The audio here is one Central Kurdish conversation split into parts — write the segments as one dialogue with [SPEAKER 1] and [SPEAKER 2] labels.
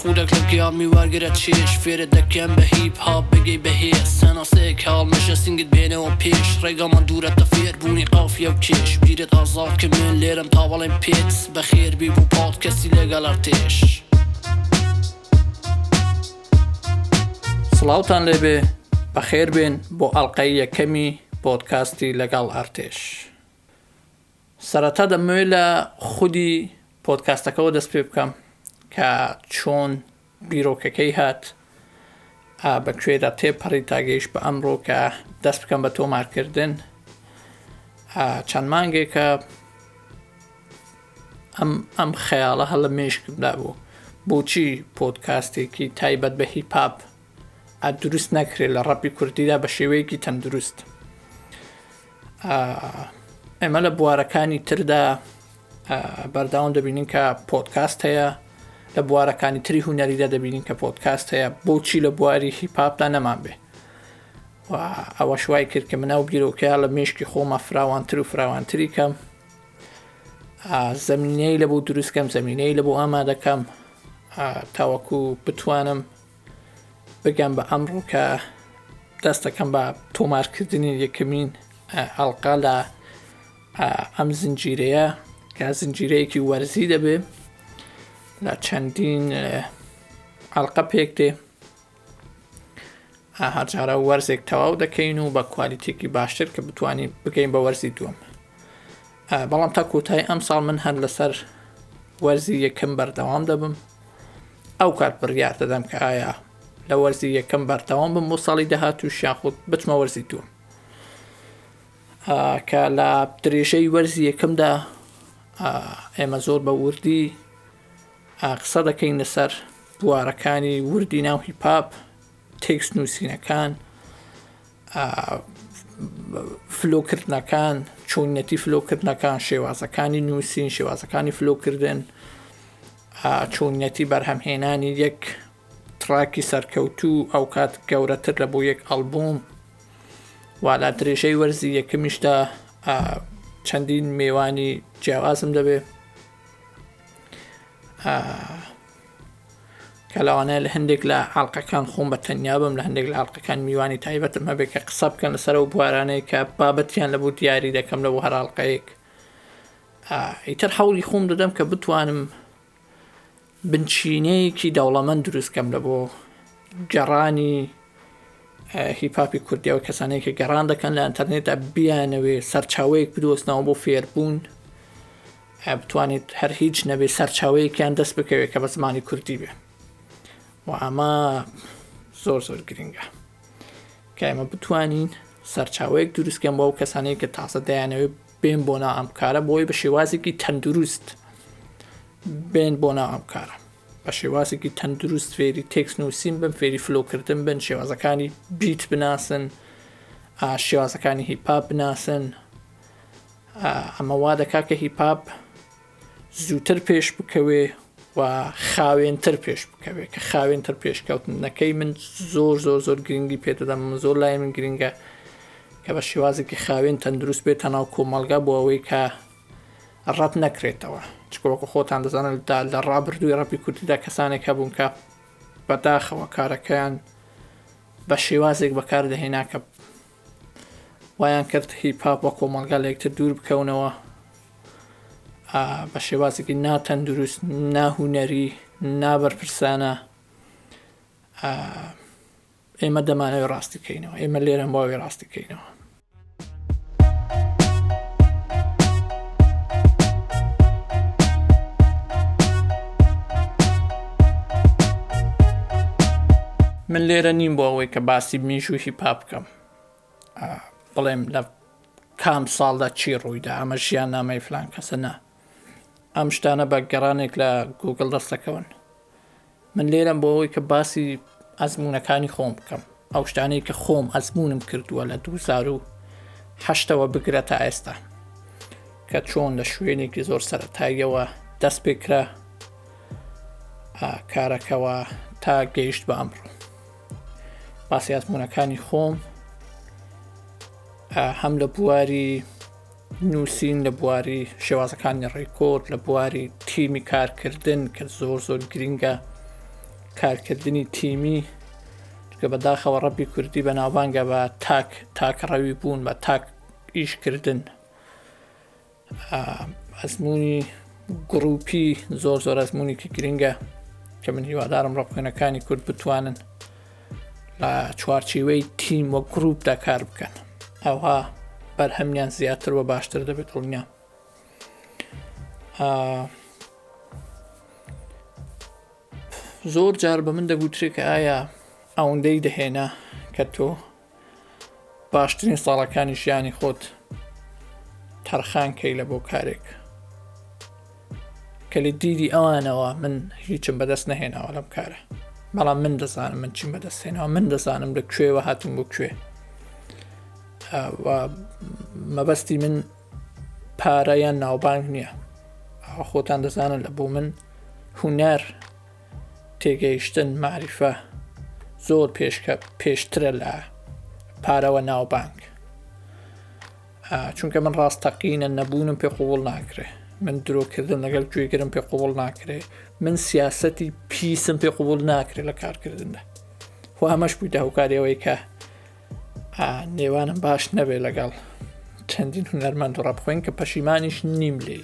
[SPEAKER 1] خودك لقيام میوارگرە چێش فێرە دەکەم بە هیپ هاپ بگەی بەهێز سەناسەیە کاڵمەشە سنگت بێنەوە پێش ڕێگەمان دوورەتە فێر بوونی قافیە و کێش بیرت ئازاد کە من لێرم تا بەڵێم پێت بەخێر بی بوو پۆدکاستی لەگەڵ ئەرتێش. سڵاوتان لێبێ بەخێر بێن بۆ ئەڵقەی یەکەمی پۆدکاستی لەگەڵ ئەرتێش. سەرەتا دەمەوێت لە خودی پۆدکاستەکەەوە دەست پێ بکەم کە چۆن بیرۆکەکەی هات بەکوێدا تێپەڕی تاگەیش بە ئەمڕۆ کە دەست بکەم بە تۆمارکردن. چەند مانگێکە ئەم خەیاڵە هەڵە مێشکمدا بوو بۆچی پۆدکاستێکی تایبەت بە هیپاپ دروست نەکرێت لە ڕەپی کوردیدا بە شێوەیەکی تەندروست. ئێمە لە بوارەکانی تردا بەرداوام دەبینین کە پۆدکاست هەیە، لە بوارەکانی تری هونەریدا دەبینین کە پۆدکاست هەیە، بۆچی لە بواری هیپاپدا نەمان بێ. ئەوە شوای کرد کە مناو بیرۆکەیە لە مێشکی خۆمە فراوانتر و فراوانتری کەم، زەمینەی لە بۆ دروستکەم، زەمینەی لە بۆ ئامادەکەم تاوەکو بتوانم بگەم بە ئەمڕۆ کە دەستەکەم بە تۆمارکردنی یەکەمین ئەڵقا لە ئەم زنجیرەیە کە زنجیرەیەکی وەرزی دەبێ لە چەندین ئەڵقە پێک دێ، هەرجارە وەرزێک تەواو دەکەین و بە کوالیتێکی باشتر کە بتوانین بگەین بە وەرزی دووەم. بەڵام تا کۆتایی ئەم ساڵ من هەر لەسەر وەرزی یەکەم بەردەوام دەبم. ئەو کات بڕیار دەدەم کە ئایا لە وەرزی یەکەم بەردەوام بم بۆ ساڵی داهاتوو یاخود بچمە وەرزی دووەم، کە لە درێژەی وەرزی یەکەمدا ئێمە زۆر بە وردی قسە دەکەین لەسەر بوارەکانی وردی ناو هیپاپ، تێکست نووسینەکان، فلۆکردنەکان، چۆنیەتی فلۆکردنەکان، شێوازەکانی نووسین، شێوازەکانی فلۆکردن، چۆنیەتی بەرهەمهێنانی یەک تراکی سەرکەوتوو ئەو کات گەورەتر لە بۆ یەک ئەڵبوم. وا لە درێژەی وەرزی یەکەمیشدا چەندین میوانی جیاوازم دەبێ کە لەوانەیە لە هەندێک لە ئاڵلقەکان خۆم بە تەنیا بم، لە هەندێک لە ئاڵلقەکان میوانی تایبەتم هەبێ کە قسە بکەن لەسەر ئەو بوارانەیە کە بابەتیان لە بۆ دیاری دەکەم لە بۆ هەر ئاڵلقەیەک. ئیتر هەوڵی خۆم دەدەم کە بتوانم بنچینەیەکی دەوڵەمەند دروستکەم لە بۆ گەڕانی هیپاپی کوردی و کەسانەیە کە گەڕان دەکەن لە ئینتەرنێتدا بیانەوێ سەرچاوەیەک بدۆستنەوە بۆ فێربوون، بتوانێت هەر هیچ نەبێ سەرچاوەیەکیان دەست بکەوێت کە بە زمانی کوردی بێ. و ئەمە زۆر زۆر گرنگە کە ئێمە بتوانین سەرچاوەیەک دروستکەم بۆ ئەو کەسانەیە کە تازە دەیانەوێت بێن بۆ ناو ئەم کارە، بۆی بە شێوازێکی تەندروست بێن بۆ ناو ئەم کارە، بە شێوازێکی تەندروست فێری تێکست نووسین بن، فێری فلۆکردن بن، شێوازەکانی بیت بناسن، شێوازەکانی هیپاپ بناسن. ئەمە وا دەکا کە هیپاپ زووتر پێش بکەوێ و خاوێنتر پێش بکەوێ، کە خاوێنتر پێشکەوتنەکەی من زۆر زۆر زۆر گرنگی پێ دەدەم. زۆر لای من گرنگە کە بە شێوازێکی خاوێن تەندروست بێت تەناو کۆمەڵگا بۆ ئەوەی کە ڕەت نەکرێتەوە. چکۆکە خۆتان دەزانن لە ڕابردووی ڕەپی کوردیدا کەسانێک هەبوون کە بەداخەوە کارەکەیان بە شێوازێک بەکاردەهێنا کە وایان کرد هیپاپ وە کۆمەڵگا لە یەکتر دوور بکەونەوە، بە شێوازێکی ناتەندروست، ناهونەری، نابەرپرسانە. ئێمە دەمانەوێت ڕاستی بکەینەوە، ئێمە لێرەم باوێ ڕاستی بکەینەوە. من لێرە نیم بۆ ئەوەی کە باسی میش و هیپاپ بکەم، بڵێم لە کام ساڵدا چی ڕوویدا، ئەمە ژیان نامەی فلان کەسە نا. ئەم شتانە بە گەڕانێک لە گوگڵ دەستەکەون. من لێرەم بۆ ئەوەی کە باسی ئەزمونەکانی خۆم بکەم، ئەو شتانەی کە خۆم ئەزمونم کردووە لە 2008ەوە بگرە تا ئێستا، کە چۆن لە شوێنێکی زۆر سەرەتاییەوە دەست پێکرا کارەکەەوە تا گەیشت بە ئەمڕۆ. باسی ئەزمونەکانی خۆم هەم لە بواری نووسین، لە بواری شێوازەکانی ڕێکۆرد، لە بواری تیمی کارکردن کە زۆر زۆر گرنگە کارکردنی تیمی کە بەداخەوە ڕەبی کوردی بە ناوبانگە بە تاکڕەوی بوون بە تاک ئیشکردن ئەزمموی گروپی زۆر ئەزممویکی گرنگە کە من هیوادارم ڕەبخوێنەکانی کورد بتوانن لە چوارچێوەی تیم وە گروپدا کار بکەن ئەوها بەرهەمیان زیاتر و باشتر دەبێت دڵنیام. زۆر جار بە من دەگوترێت کە ئایا ئەوەندەی دەهێنا کە تۆ باشترین ساڵەکانی ژیانی خۆت تەرخان کەی لە بۆ کارێک کە لە دیری ئەوانەوە من هیچم بەدەست نەهێناوە لەم کارە، بەڵام من دەزانم من چیم بەدەستێنەوە، من دەزانم لە کوێوە هاتووم بۆ کوێ. مەبەستی من پارەیان ناوبانگ نییە، خۆتان دەزانن لە بۆ من هونەر تێگەیشتن معریفە زۆر پێشترە لە پارەوە ناوبانگ، چونکە من ڕاستەقینە نەبوونم پێ قوبوڵ ناکرێ، من درۆکردن لەگەڵ گوێگرم پێ قوبوڵ ناکرێ، من سیاسەتی پیسم پێ قوبوڵ ناکرێت لە کارکردندا. و ئەمەش بوویدە هەوکاریەوەی کە نێوانم باش نەبێ لەگەڵ چەندین هونەرمەند و ڕەبخۆین کە پەشیمانیش نیم لێ.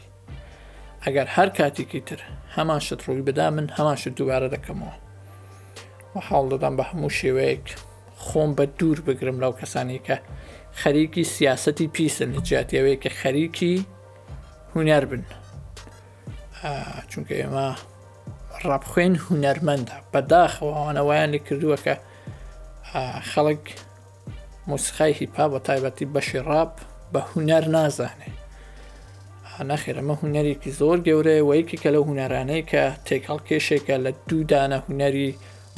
[SPEAKER 1] ئەگەر هەر کاتێکی تر هەمان شت ڕووی بدا من هەمان شت دووبارە دەکەمەوە و حاڵ دەدەم بە هەموو شێوەیەک خۆم بە دوور بگرم لەو کەسانی کە خەریکی سیاسەتی پیسن لە جیاتیەوەی کە خەریکی هونەر بن، چونکە ئێمە ڕەبخوێن هونەرمەندە بەداخەوە ئەوانەوەیان لێ کردووە کە خەڵک موسیقای هیپاپ و تایبەتی بەشی ڕاپ بە هونەر نازانێ. نەخێر ئەمە هونەرێکی زۆر گەورەیە و یەکێکە لەو هونەرانەی کە تێکەڵکێشێکە لە دوو دانە هونەری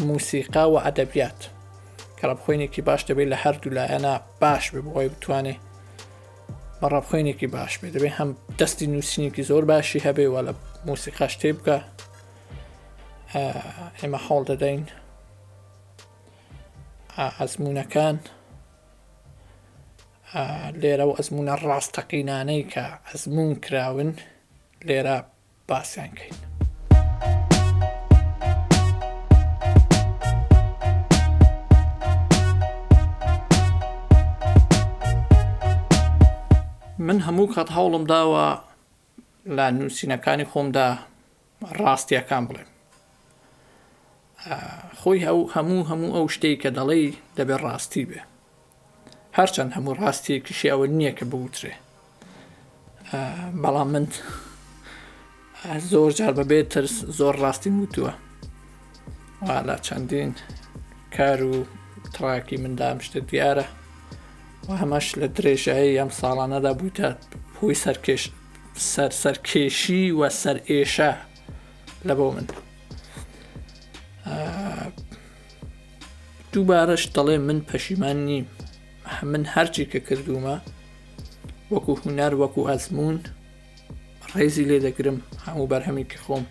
[SPEAKER 1] موسیقا و ئەدەبیات کە ڕەبخوێنێکی باش دەبێت لە هەردوو لایەنە باش بێ بۆی بتوانێ بە ڕەبخوێنێکی باش بێت، دەبێت هەم دەستی نووسینێکی زۆر باشی هەبێ و لە موسیقاش تێ بکە. ئێمە هەوڵ دەدەین ئەزممونەکان لێرە و ئەزممونە ڕاستەقینانەی کە ئەزممون کراون لێرە باسییان کەین. من هەموو کات هەوڵم داوە لە نووسینەکانی خۆمدا ڕاستیەکان بڵێم. خۆی هەموو ئەو شتێک کە دەڵێ دەبێت ڕاستی بێ، هەرچەند هەموو ڕاستیەکیشی ئەوە نییە کە بوترێ، بەڵام من زۆر جار بەبێت ترس زۆر ڕاستی وتووە لە چەندین کار و تڕاکی مندام شتە دیارە و هەمەش لە درێژایی ئەم ساڵانەدا بوویتە هۆی سەرکێشی و سەرئێشە لە بۆ من. دووبارەش دەڵێ من پەشیمان نیم، من هەرچی کە کردومە وەکو هونەر وەکو ئەزممون ڕێزی لێ دەگرم هەموو بەرهەمێکی خۆم.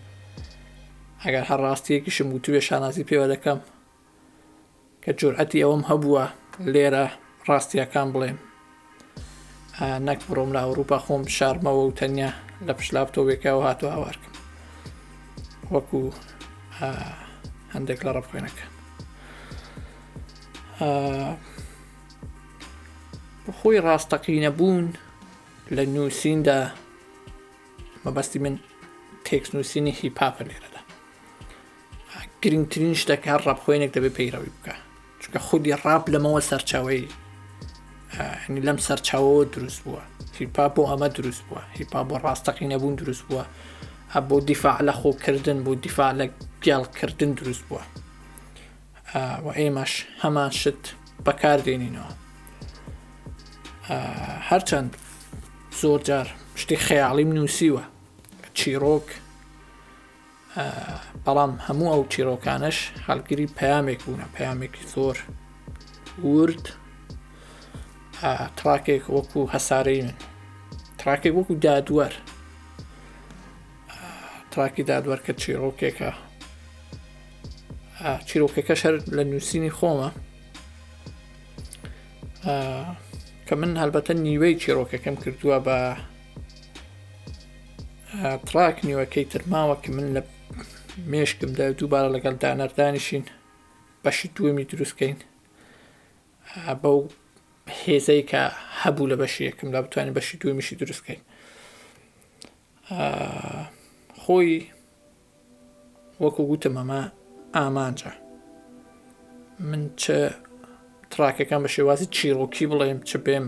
[SPEAKER 1] ئەگەر هەر ڕاستیەکیشم وتوێ شانازی پێوە دەکەم کە جورئەتی ئەوەم هەبووە لێرە ڕاستیەکان بڵێم، نەک بڕۆم لە ئەوروپا خۆم شارمەوە و تەنیا لە پشلاپتۆبێکەوە هاتووە هاوارکەم وەکو هەندێک لە ڕەبخوێنەکان. خۆی ڕاستەقینە بوون لە نووسیندا مەبەستی من تێکس نووسینی هیپاپە لێرەدا گرنگترین شتێک هەر ڕەبخوێنێک دەبێت پەیڕەوی بکە، چونکە خودی ڕاپ لەمەوە سەرچاوەی لەم سەرچاوەوە دروست بووە. هیپاپ بۆ ئەمە دروست بووە، هیپاپ بۆ ڕاستەقینە بوون دروست بووە، بۆ دیفاع لە خۆکردن بۆ دیفاع لە گیاڵکردن دروست بووە و ئێمەش هەمان شت بەکاردێنینەوە. هەرچەند زۆر جار شتی خەیاڵیم نووسیوە چیرۆک، بەڵام هەموو ئەو چیرۆکانش هەڵگیری پەیامێک بوونە، پەیامێکی زۆر ورد، تراکێک وەکو هەسارەی من، تراکێک وەکو دادوەر، تراکی دادوەر کە چیرۆکێکە، چیرۆکەکەش هەر لە نووسینی خۆمە کە من هەلبەتە نیوەی چیرۆکەکەم کردووە بە تراک نیوەکەی ترماوە کە من لە مێشکمدا دووبارە لەگەڵ دانەردانیشین بەشی دووەمی دروستکەین بەو هێزەی کە هەبوو لە بەشی یەکەمدا بتوانین بەشی دووەمیشی دروستکەین. خۆی وەکو گوتم ئەمە ئامانجە، من چ تراکەکان بە شێوازی چیرۆکی بڵێم چ بێم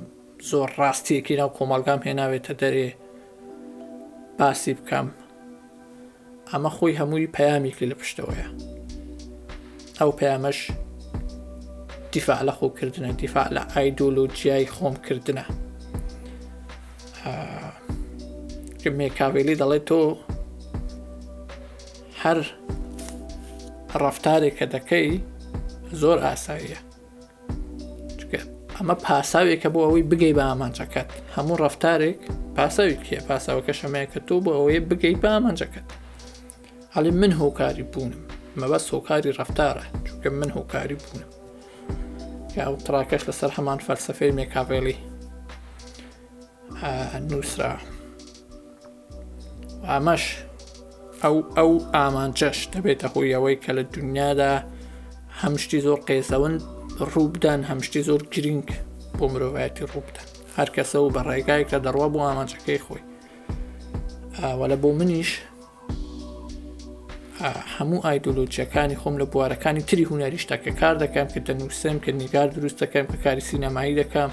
[SPEAKER 1] زۆر ڕاستیەکی ناو کۆمەڵگام هێناوێتە دەرێ باسی بکەم، ئەمە خۆی هەمووی پەیامێکی لە پشتەوەیە. ئەو پەیامەش دیفاع لە خۆکردنە، دیفاع لە ئایدۆلۆجیای خۆمکردنە. مێکاڤێلی دەڵێت تۆ هەر ڕەفتارێک کە دەکەی زۆر ئاساییە، ئەمە پاساوێکە بۆ ئەوەی بگەی بە ئامانجەکەت. هەموو ڕەفتارێک پاساوێکیە، پاساوەکە شەمەیە کە تۆ بۆ ئەوەیە بگەی بە ئامانجەکەت. هەڵی من هۆکاری بوونم، مەبەست هۆکاری ڕەفتارە، چونکە من هۆکاری بوونم. یا ئەو تراکەش لەسەر هەمان فەلسەفەی مێکاڤێلی نووسرا. ئەمەش ئەو ئامانجەش دەبێتە هۆی ئەوەی کە لە دنیادا هەم شتی زۆر قێزەوند ڕووبدان، هەم شتی زۆر گرنگ بۆ مرۆڤایەتی ڕووبدان. هەر کەسە و بە ڕێگایەکە دەڕوا بۆ ئامانجەکەی خۆی. وەلە بۆ منیش هەموو ئایدۆلۆجیەکانی خۆم لە بوارەکانی تری هونەریشتا کە کار دەکەم، کە دەنووسم، کە نیگار دروست دەکەم، کە کاری سینەمایی دەکەم،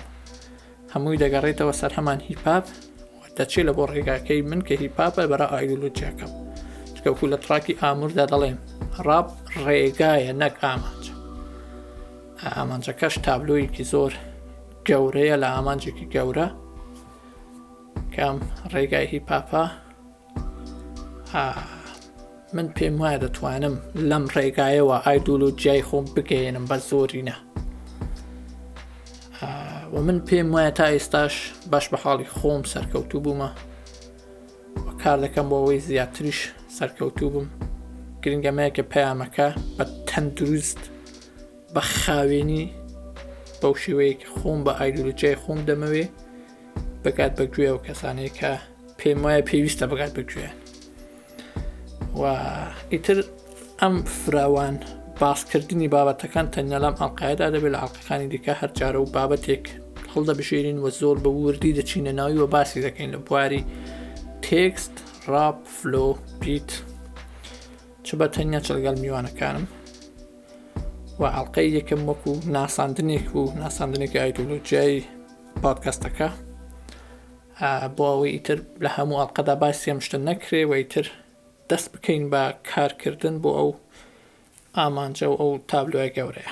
[SPEAKER 1] هەمووی دەگەڕێتەوە سەر هەمان هیپاپ، دەچێت لە بۆ ڕێگاکەی من کە هیپاپە بەرە ئایدۆلۆجیەکەم. چکەوکو لە تراکی ئاموردا دەڵێم ڕاپ ڕێگایە نەک ئامانجە. ئامانجەکەش تابلۆیەکی زۆر گەورەیە لە ئامانجێکی گەورە کەم ڕێگای هیپاپە. من پێم وایە دەتوانم لەم ڕێگایەوە ئایدۆلۆجیای خۆم بگەێنم بە زۆرینە، و من پێم وایە تا ئێستاش باش بە حاڵی خۆم سەرکەوتوو بوومە و کار دەکەم بۆ ئەوەی زیاتریش سەرکەوتوو بم. گرنگەمەیە کە پەیامەکە بە تەندروست بە خاوێنی بەو شێوەیە کە خۆم بە ئایدۆلۆجیای خۆم دەمەوێ بگات بەگوێ و کەسانەیە کە پێم وایە پێویستە بگات بگوێن. و ئیتر ئەم فراوان باسکردنی بابەتەکان تەنیا لەم ئەڵقایەدا دەبێت، لە ئەڵقەکانی دیکە هەر جارە و بابەتێک هەڵدەبژێرین و زۆر بە وردی دەچینە ناوی و باسی دەکەین لە بواری تێکست، ڕاپ، فلۆ، بیت، چ بە تەنیا چ لەگەڵ میوانەکانم. و ئەڵقەی یەکەم وەکو ناساندنێک و ناساندنێکی ئایدۆلۆجیای پۆدکاستەکە بۆ ئەوەی ئیتر لە هەموو ئەڵقەدا باسی ئەم شتە نەکرێ و ئیتر دەست بکەین بە کارکردن بۆ ئەو ئامانجە و ئەو تابلۆی گەورەیە.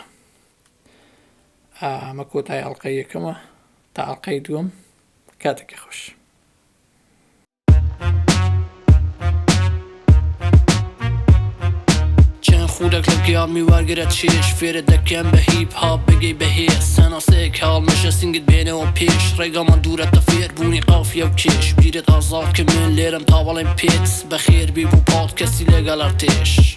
[SPEAKER 1] ئەمە کۆتای ئەڵقەی یەکەمە تا ئەڵقەی دووەم. کاتێکی خۆش.
[SPEAKER 2] چەند خولێک لە گیان میوارگرە چێش فێرە دەکەم بە هیپ هاپ بگەی بەهێز سەناسەیەک هاڵ مەشە سنگت بێنەوە پێش ڕێگامان دوورەتە فێربوونی قافیە و کێش بیرت ئازاد کە من لێرم تا بەڵێم پێت بەخێر بی بوو پۆدکاستی لەگەڵ ئەرتێش.